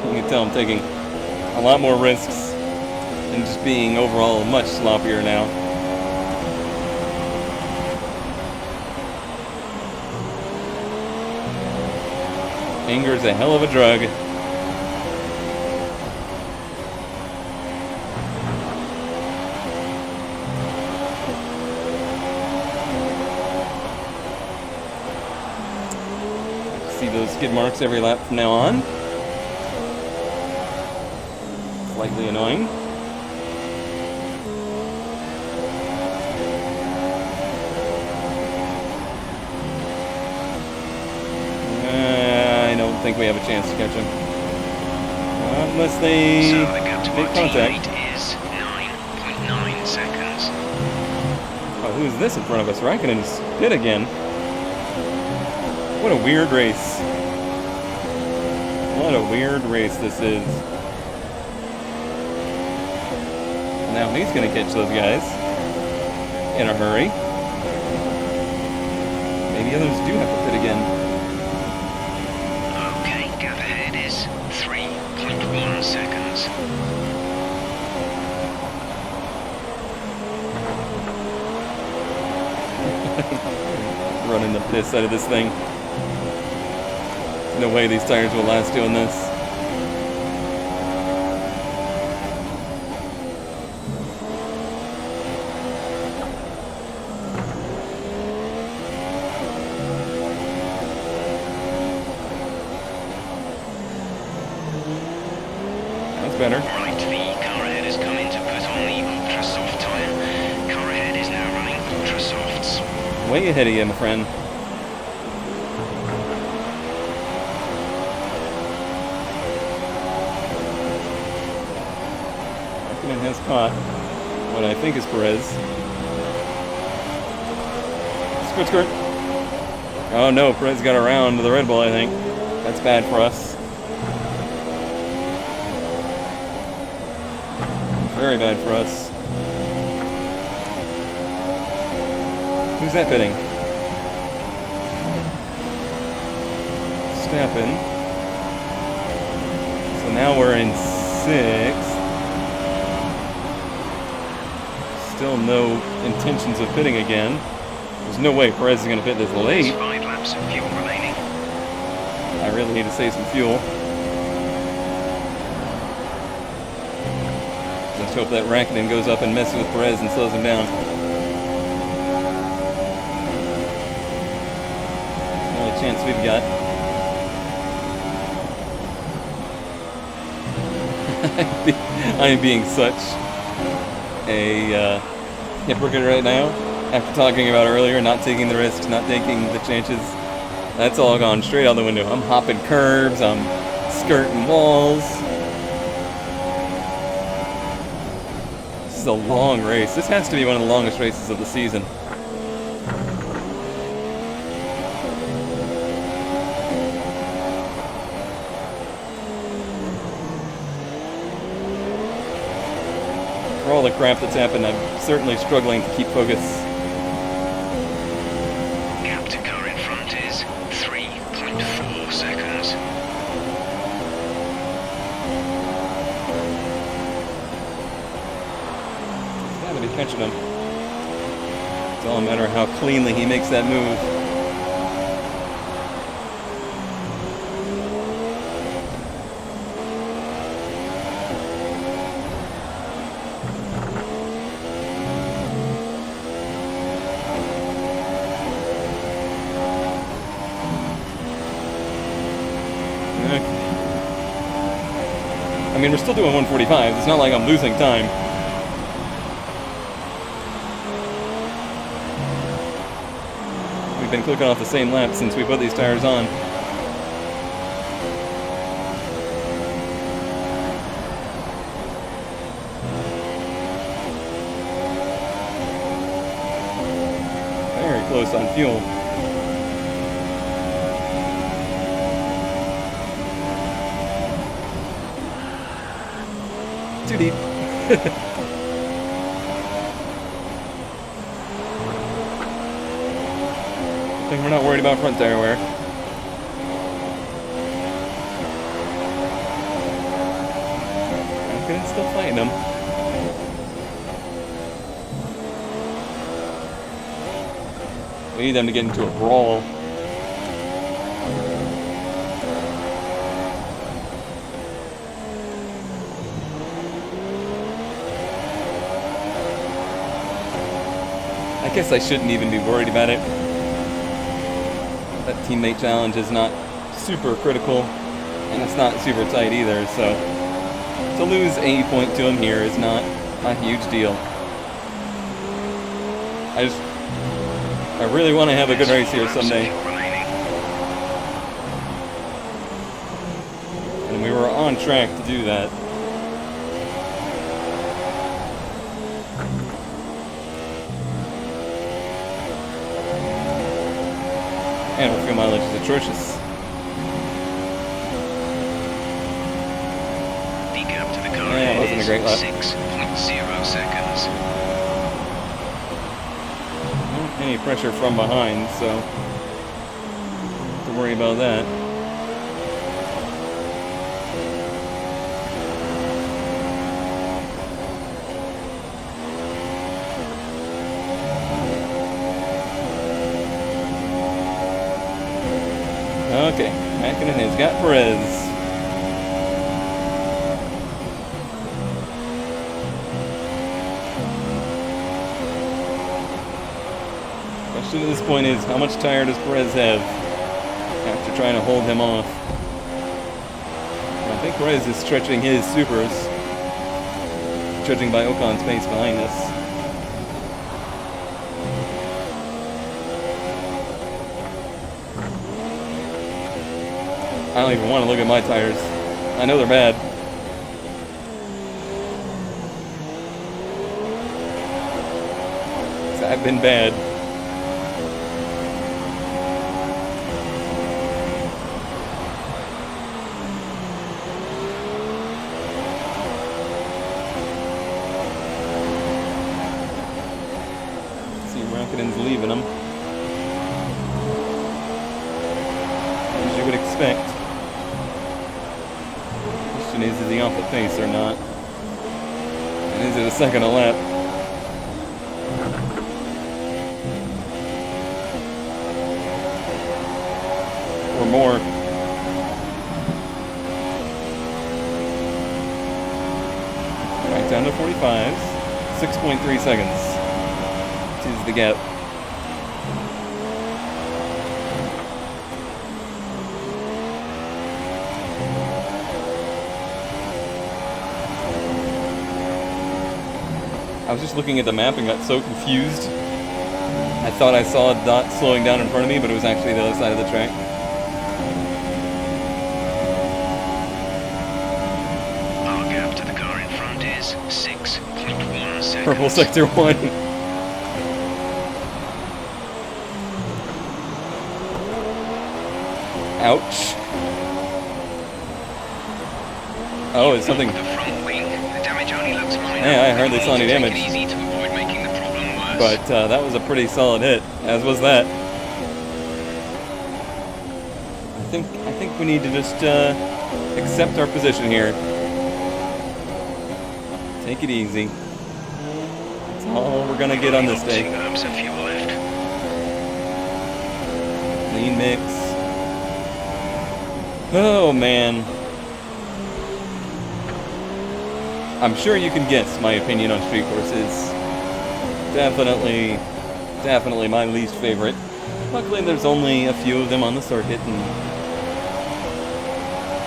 You can tell I'm taking a lot more risks and just being overall much sloppier now. Anger's a hell of a drug. See those skid marks every lap from now on. Slightly annoying. I don't think we have a chance to catch him. Unless they So the gap to make our contact. teammate is 9.9 seconds. Oh, who's this in front of us? Raikkonen's pit again. What a weird race. What a weird race this is. Now he's going to catch those guys in a hurry. Maybe others do have to pit again. Okay, gap ahead is 3.1 seconds. Running the piss out of this thing. No way these tires will last doing this. That's better. Right, the car ahead has come in to put on the ultra soft tyre. Car ahead is now running ultra softs. Way ahead of you, my friend. Raikkonen has caught what I think is Perez. Skirt, skirt. Oh no, Perez got around the Red Bull, I think. That's bad for us. Very bad for us. Who's that pitting? Stappen. So now we're in 6th. Still no intentions of pitting again. There's no way Perez is going to pit this late. There's 5 laps of fuel remaining. I really need to save some fuel. Let's hope that Raikkonen goes up and messes with Perez and slows him down. The only chance we've got. I am being such a hypocrite right now. After talking about earlier, not taking the risks, not taking the chances. That's all gone straight out the window. I'm hopping curbs, I'm skirting walls. This is a long race. This has to be one of the longest races of the season. For all the crap that's happened, I'm certainly struggling to keep focus. Gap to car in front is 3.4 seconds. Gotta be catching him. It's all a matter of how cleanly he makes that move. I mean, we're still doing 145. It's not like I'm losing time. We've been clicking off the same lap since we put these tires on. Very close on fuel. Too deep. I think we're not worried about front tire wear. I'm still fighting them. We need them to get into a brawl. I guess I shouldn't even be worried about it. That teammate challenge is not super critical, and it's not super tight either, so to lose a point to him here is not a huge deal. I really want to have a good race here someday. And we were on track to do that. And our fuel mileage is atrocious. The gap to the car Yeah, it wasn't a great lap. 6.0 seconds. Not any pressure from behind, so don't have to worry about that. Okay, Mäkinen has got Perez. Question at this point is, how much tire does Perez have after trying to hold him off? I think Perez is stretching his supers, judging by Ocon's pace behind us. I don't even want to look at my tires. I know they're bad. I've been bad. Let's see, Rakkonen's leaving them. As you would expect. Is he off the pace or not? And is it a second a lap? Or more? Right down to 45. 6.3 seconds. This is the gap. I was just looking at the map and got so confused. I thought I saw a dot slowing down in front of me, but it was actually the other side of the track. Our gap to the car in front is 6.1 seconds. Purple sector 1. Ouch. Oh, it's something. The front wing. The damage only looks minor. Yeah, I hardly saw any damage. Take it easy to avoid making the problem worse. But that was a pretty solid hit, as was that. I think we need to just accept our position here. Take it easy. That's all we're gonna get on this day. Amps of fuel left. Clean mix. Oh man. I'm sure you can guess my opinion on street courses. Definitely my least favorite. Luckily there's only a few of them on the circuit, and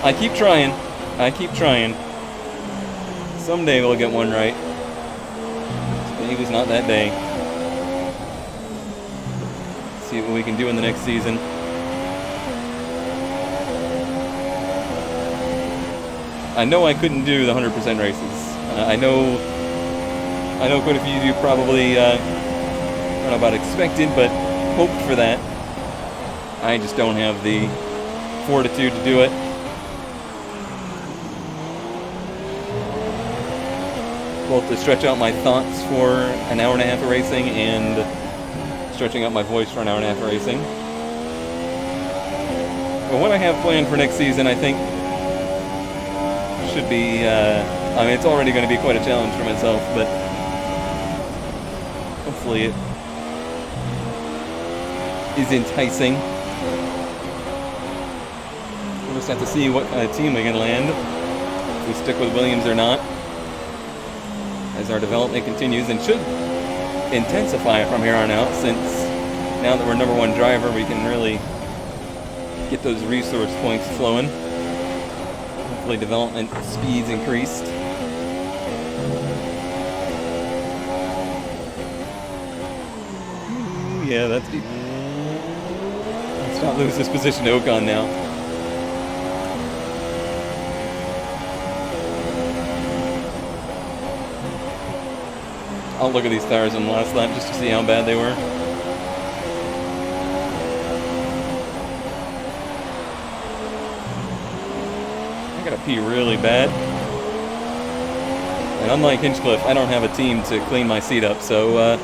I keep trying. Someday we'll get one right. Today was not that day. See what we can do in the next season. I know I couldn't do the 100% races. I know quite a few of you probably, I don't know about expected, but hoped for that. I just don't have the fortitude to do it. Both to stretch out my thoughts for an hour and a half of racing and stretching out my voice for an hour and a half of racing. But what I have planned for next season, I think, should be, I mean, it's already going to be quite a challenge for myself, but hopefully it is enticing. We'll just have to see what kind of team we can land, if we stick with Williams or not, as our development continues. And should intensify from here on out, since now that we're number one driver, we can really get those resource points flowing. Hopefully development speeds increased. Ooh, yeah, that's deep. Let's not lose this position to Ocon now. I'll look at these tires on the last lap just to see how bad they were. I gotta pee really bad. And unlike Hinchcliffe, I don't have a team to clean my seat up, so I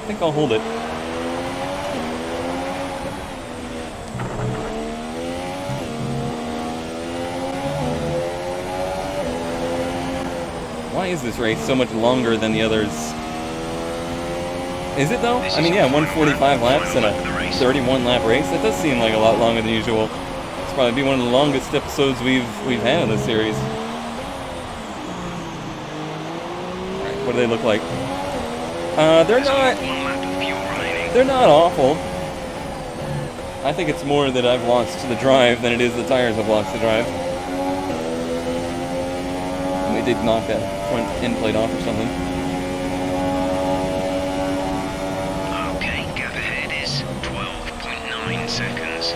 think I'll hold it. Why is this race so much longer than the others? Is it though? I mean, yeah, 145 laps in a 31 lap race. That does seem like a lot longer than usual. It's probably be one of the longest episodes we've had in this series. Alright, what do they look like? They're not awful. I think it's more that I've lost to the drive than it is the tires have lost the drive. They did knock that front end plate off or something. Okay, gap ahead is 12.9 seconds.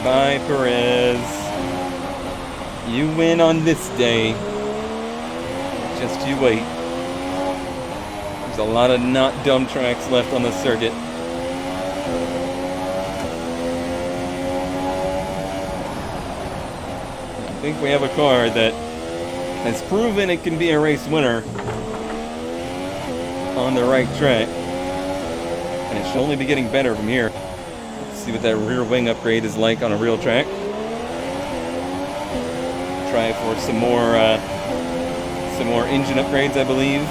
Bye, Perez. You win on this day. Just you wait. There's a lot of not dumb tracks left on this circuit. I think we have a car that has proven it can be a race winner on the right track, and it should only be getting better from here. Let's see what that rear wing upgrade is like on a real track. Try for some more engine upgrades, I believe.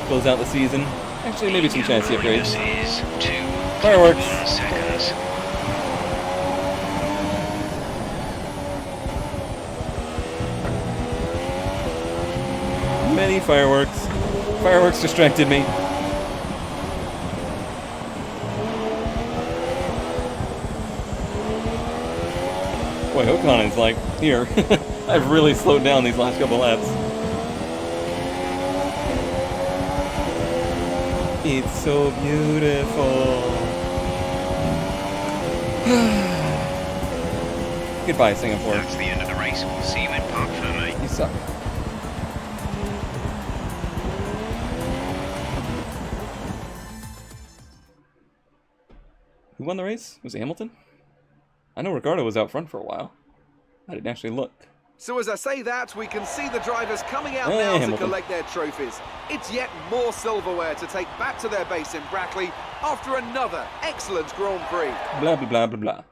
Close out the season. Actually, maybe some chassis upgrades. Fireworks. Seconds. Many fireworks. Fireworks distracted me. Boy, Ocon is like, here. I've really slowed down these last couple laps. It's so beautiful. Goodbye, Singapore. That's the end of the race. We'll see you in Parc Fermé. You suck. Who won the race? Was it Hamilton? I know Ricardo was out front for a while. I didn't actually look. So as I say that, we can see the drivers coming out Hey, now Hamilton. to collect their trophies. It's yet more silverware to take back to their base in Brackley after another excellent Grand Prix. Blah, blah, blah, blah, blah.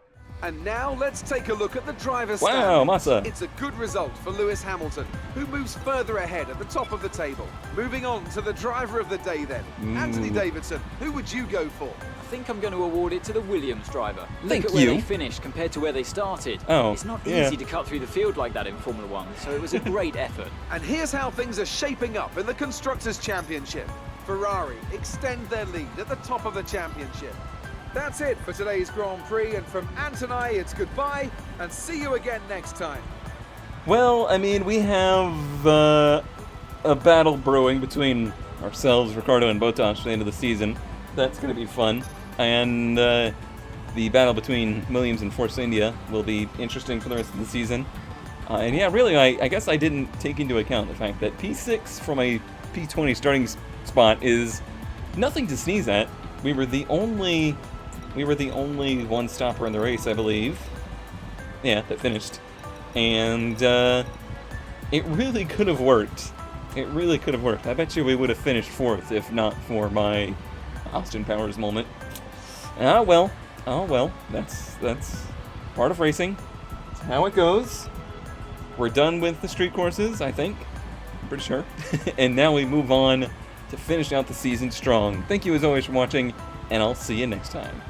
And now let's take a look at the driver's Wow, standings. Massa. It's a good result for Lewis Hamilton, who moves further ahead at the top of the table. Moving on to the driver of the day then. Anthony Davidson, who would you go for? I think I'm going to award it to the Williams driver. Thank Look at where you. they finished compared to where they started. Oh, it's not yeah. easy to cut through the field like that in Formula One, so it was a great effort. And here's how things are shaping up in the Constructors' Championship. Ferrari extend their lead at the top of the championship. That's it for today's Grand Prix, and from Ant and I, it's goodbye, and see you again next time. Well, I mean, we have a battle brewing between ourselves, Ricardo and Bottas, at the end of the season. That's going to be fun. And the battle between Williams and Force India will be interesting for the rest of the season. And yeah, really, I guess I didn't take into account the fact that P6 from a P20 starting spot is nothing to sneeze at. We were the only one stopper in the race, I believe. Yeah, that finished. And it really could have worked. It really could have worked. I bet you we would have finished fourth if not for my Austin Powers moment. Oh well. That's part of racing. That's how it goes. We're done with the street courses, I think. I'm pretty sure. And now we move on to finish out the season strong. Thank you as always for watching, and I'll see you next time.